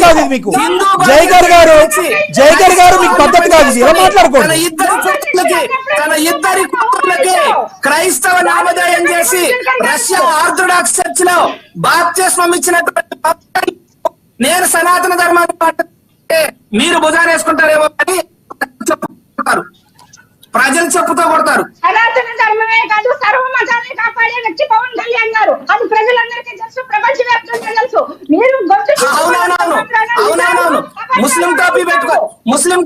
కాదు ఇది మీకు. జైకర్ గారు మీకు పద్ధతి కాదు ఇది. ఇలా మాట్లాడకూడదు. తన ఇద్దరి కూతుర్లకి క్రైస్తవ నామధేయం చేసి రష్యా ఆర్థోడాక్స్ చర్చ్ లో బాప్తిస్మం ఇచ్చినటువంటి నేను సనాతన ధర్మాన్ని మీరు భుజాన్ని వేసుకుంటారేమో అని చెప్పుకుంటారు, ప్రజలు చెప్పుతో కొడతారు. సనాతన ధర్మమే కాదు సర్వ మతాన్ని కాపాడే వ్యక్తి పవన్ కళ్యాణ్ గారు. అది ప్రజలందరికీ తెలుసు, ప్రపంచవ్యాప్తంగా తెలుసు. మీరు అవునవును ముస్లిం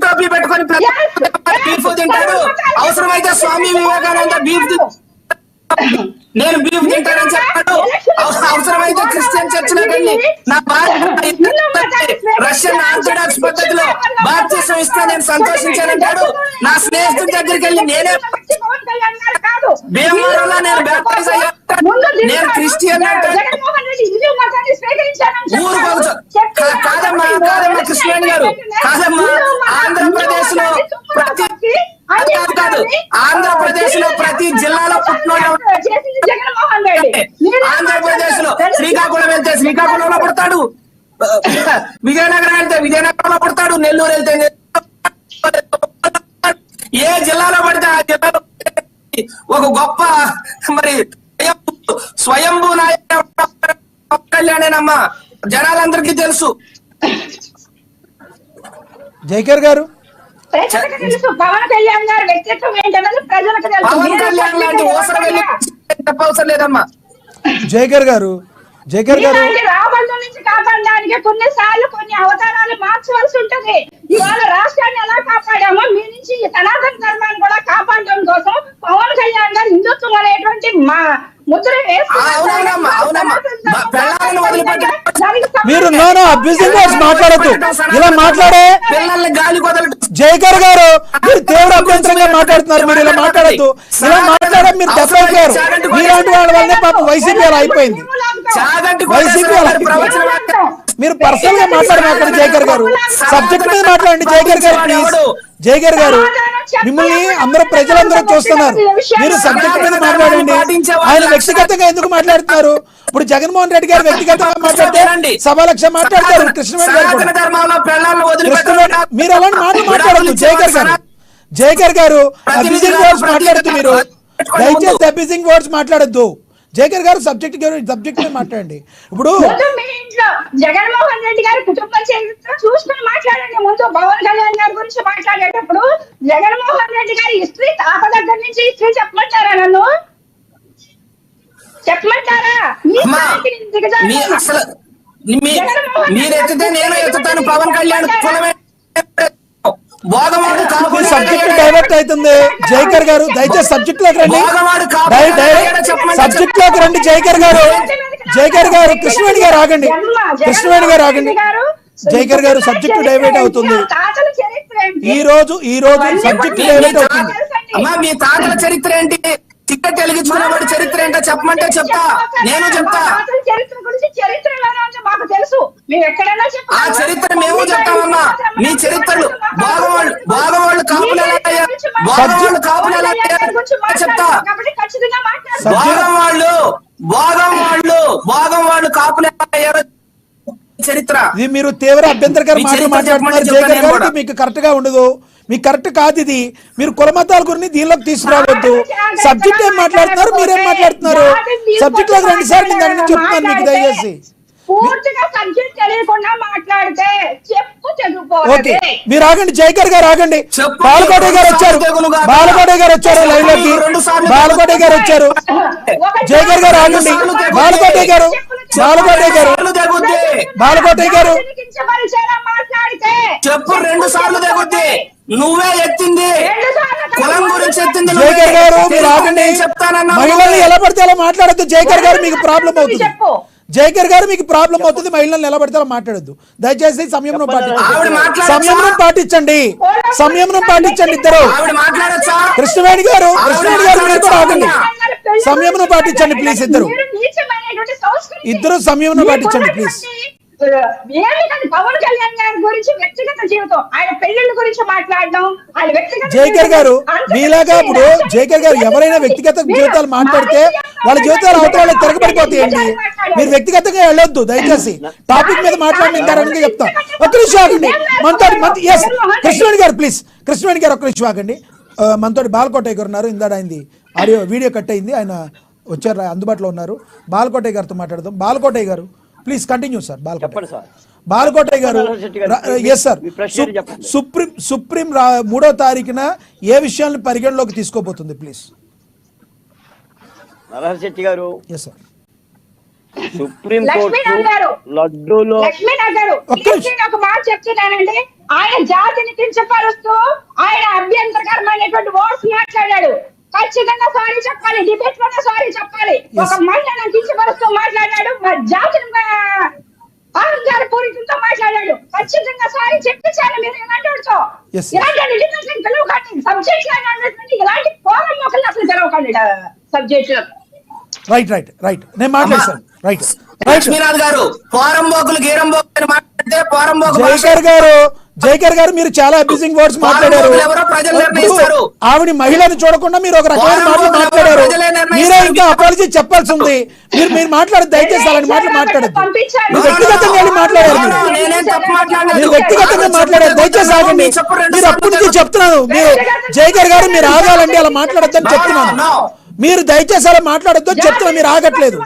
టోపీ పెట్టుకొని బీఫ్ తింటాడు. అవసరమైతే స్వామి వివేకానంద నేను బీఫ్ తింటానని చెప్పాడు. అవసరమైతే క్రిస్టియన్ చర్చిలోకి వెళ్ళి నా రష్యన్ ఆర్థోడాక్స్ పద్ధతిలో బాప్తిస్మం ఇస్తే నేను సంతోషించానంటాడు. నా స్నేహితుడి దగ్గరికి వెళ్ళి నేనే భీమవరంలో నేను బ్యాప్టైజ్ అయ్యాను, నేను క్రిస్టియన్ అంటే కాదమ్మా కృష్ణవేణి గారు కాదమ్మా. ఆంధ్రప్రదేశ్ లో ఆంధ్రప్రదేశ్ లో ప్రతి జిల్లాలో పుట్టినోడు ఆంధ్రప్రదేశ్ లో శ్రీకాకుళం వెళ్తే శ్రీకాకుళంలో పుడతాడు, విజయనగరం వెళ్తే విజయనగరంలో పుడతాడు, నెల్లూరు వెళ్తే ఏ జిల్లాలో పడితే ఆ జిల్లాలో ఒక గొప్ప మరి స్వయంభూ నాయకుడు కళ్యాణేనమ్మా, జనాలందరికీ తెలుసు. జైకర్ గారు పవన్ కళ్యాణ్ గారు వ్యక్తిత్వం ఏంటన్నది ప్రజలకు తెలుసు. పవన్ కళ్యాణ్ లాంటి ఓసరం వెళ్ళి చెప్పవసరం లేదమ్మా. జైకర్ గారు రాబంధం నుంచి కాపాడడానికి కొన్నిసార్లు కొన్ని అవతారాలు మార్చవలసి ఉంటది. ఇవాళ రాష్ట్రాన్ని ఎలా కాపాడామో మీ నుంచి సనాతన ధర్మాన్ని కూడా కాపాడడం కోసం పవన్ కళ్యాణ్ గారు హిందుత్వం అనేటువంటి ముద్ర మీరు అబ్యూజింగ్ వర్డ్స్ మాట్లాడద్దు. ఇలా మాట్లాడే జైకర్ గారు మీరు తీవ్ర అభ్యంతరంగా మాట్లాడుతున్నారు. మీరు ఇలా మాట్లాడద్దు. ఇలా మాట్లాడే మీరు దెబ్బయ్యారు. మీలాంటి వాళ్ళ వల్లనే పాపం వైసీపీ అలా అయిపోయింది. వైసీపీ అలా మీరు పర్సనల్ గా మాట్లాడమాకండి. జైకర్ గారు సబ్జెక్ట్ మీద మాట్లాడండి. జైకర్ గారు ప్లీజ్. జైకర్ గారు మిమ్మల్ని అందరూ ప్రజలందరూ చూస్తున్నారు. మీరు సబ్జెక్ట్ మీద మాట్లాడండి. ఆయన వ్యక్తిగతంగా ఎందుకు మాట్లాడుతున్నారు? ఇప్పుడు జగన్మోహన్ రెడ్డి గారు వ్యక్తిగతంగా మాట్లాడితే సభాలక్ష మాట్లాడతారు. కృష్ణవేణి గారు మీరు అలాంటి మాటలు మాట్లాడద్దు. జైకర్ గారు అబ్యూజింగ్ వర్డ్స్ మాట్లాడద్దు. మీరు దయచేసి అబ్యూజింగ్ వర్డ్స్ మాట్లాడద్దు. జైకర్ గారు సబ్జెక్ట్ మీద మాట్లాడండి. ఇప్పుడు జగన్మోహన్ రెడ్డి గారి కుటుంబ చరిత్ర చూసుకుని మాట్లాడండి. ముందు పవన్ కళ్యాణ్ గారి గురించి మాట్లాడేటప్పుడు జగన్మోహన్ రెడ్డి గారి హిస్టరీ తాత దగ్గర నుంచి హిస్టరీ చెప్పమంటారా? నన్ను చెప్పమంటారా? మీరు ఎత్తితే నేను ఎత్తుతాను. పవన్ కళ్యాణ్ సబ్జెక్ట్ డైవర్ట్ అవుతుంది. జైకర్ గారు దయచేసి సబ్జెక్ట్ లోకి రండి. సబ్జెక్ట్ లోకి రండి. జైకర్ గారు కృష్ణవేణి గారు ఆగండి. జైకర్ గారు సబ్జెక్ట్ డైవర్ట్ అవుతుంది. ఈ రోజు సబ్జెక్ట్ డైవర్ట్ అవుతుంది. అమ్మా మీ తాతల చరిత్ర ఏంటి? టికెట్ వెలిగించుకున్నవాడి చరిత్ర ఏంటో చెప్పమంటే చెప్తా. నేను చెప్తా. ఆ చరిత్ర మేము చెప్తామమ్మా. మీ చరిత్రలు బాగవాళ్ళు కాపులు ఎలా అయ్యారు, కాపులు ఎలా అయ్యారు చెప్తా. బాగవాళ్ళు కాపులు ఎలా అయ్యారో చరిత్ర. ఇది మీరు తీవ్ర అభ్యంతరకర మాటలు మాట్లాడుతున్నారు. జైకర్ గారికి మీకు కరెక్ట్ గా ఉండదు. మీకు కరెక్ట్ కాదు ఇది. మీరు కులమతాల గురించి దీనిలోకి తీసుకురావద్దు. సబ్జెక్ట్ ఏం మాట్లాడుతున్నారు, మీరేం మాట్లాడుతున్నారు? సబ్జెక్ట్ లోకి రండి సార్. నేను దాని నుంచి చెప్తున్నాను మీకు దయచేసి. ఓకే మీరు ఆగండి. జైకర్ గారు ఆగండి. బాలకోట గారు వచ్చారు లైవ్ లోకి. బాలకోట గారు వచ్చారు. జైకర్ గారు ఆగండి. బాలకోట గారు చెప్పు. 2 సార్లు తగ్గుద్ది. నువ్వే ఎత్తింది కులం గురించి ఎత్తింది. జైకర్ గారు మీరు ఆగండి. మహిళల్ని ఎలా పడితే అలా మాట్లాడద్దు. జైకర్ గారు మీకు ప్రాబ్లం అవుతుంది. మహిళలను ఎలా పడితే అలా మాట్లాడద్దు. దయచేసి సంయమనం పాటించండి. ఇద్దరు. కృష్ణవేణి గారు మీరు కూడా ఆగండి. సంయమనం పాటించండి ప్లీజ్. ఇద్దరు సంయమనం పాటించండి ప్లీజ్. పవన్ కళ్యాణ్ గారి గురించి వ్యక్తిగత జీవితం, ఆయన పెళ్లిళ్ళ గురించి మాట్లాడడం, ఆయన వ్యక్తిగత జైకర్ గారు మీలాగా ఇప్పుడు జైకర్ గారు ఎవరైనా వ్యక్తిగత జీవితాలు మాట్లాడితే వాళ్ళ జీవితాలు అవతల వాళ్ళకి తిరగబడిపోతాయండి. మీరు వ్యక్తిగతంగా వెళ్ళొద్దు దయచేసి. టాపిక్ మీద మాట్లాడిన చెప్తా. ఒక్క నిమిషం ఆగండి. మనతోటి ఎస్ కృష్ణవేణి గారు ప్లీజ్, కృష్ణవేణి గారు ఒక్క నిమిషం ఆగండి. మనతోటి బాలకోటయ్య గారు ఉన్నారు. ఇందాడ అయింది వీడియో కట్ అయింది, ఆయన వచ్చారు, అందుబాటులో ఉన్నారు. బాలకోటయ్య గారితో మాట్లాడదాం. బాలకోటయ్య గారు ప్లీజ్ కంటిన్యూ సార్. బాలకోటయ్య గారు ఎస్ సార్. సుప్రీం 3వ తారీఖున ఏ విషయాలను పరిగణలోకి తీసుకోబోతుంది ప్లీజ్? నరహరి శెట్టి గారు, ఎస్ సార్. సుప్రీం కోర్టు లడ్డూలో ఒక మాట చెప్తున్నానండి. ఆయన జాతిని కించపరుస్తూ ఆయన అభ్యంతరకరమైనటువంటి వర్డ్స్ మాట్లాడాడు. ఖచ్చితంగా సారీ చెప్పాలి, డిబేట్ లోనే సారీ చెప్పాలి. ఒక మహిళను కించపరుస్తూ మాట్లాడాడు, జాతిని అహంకార పూరితంతో మాట్లాడాడు. ఖచ్చితంగా సారీ చెప్పించాలి మీరు ఇలాంటితో. ఇలాంటి పిలవకండి సబ్జెక్ట్ ఇలాంటి పోరం మొక్కలు అసలు పిలవకండి సబ్జెక్ట్. రైట్ నేను మాట్లాడతాను. రైట్ లక్ష్మీనాథ్ గారు పోరంబోకులు గీరంబోకులు మాట్లాడితే పోరంబోకు జైకర్ గారు మీరు చాలా అబ్యూజింగ్ వర్డ్స్ మాట్లాడారు. ఆవిడ మహిళను చూడకుండా మీరు ఒక రకమైన మాటలు మాట్లాడారు. మీరే ఇంకా అపాలజీ చెప్పాల్సి ఉంది. మీరు మాట్లాడదు దయచేసి అలాంటి మాటలు మాట్లాడద్దు. మీరు వ్యక్తిగతంగా వెళ్ళి మాట్లాడారు. మీరు వ్యక్తిగతంగా మాట్లాడారు. దయచేసి ఆగండి. మీరు అప్పటి నుంచి చెప్తున్నాను, మీరు జైకర్ గారు మీరు ఆగాలండి, అలా మాట్లాడొద్దని చెప్తున్నాను. మీరు దయచేసి అలా మాట్లాడొద్దని చెప్తున్నా, మీరు ఆగట్లేదు.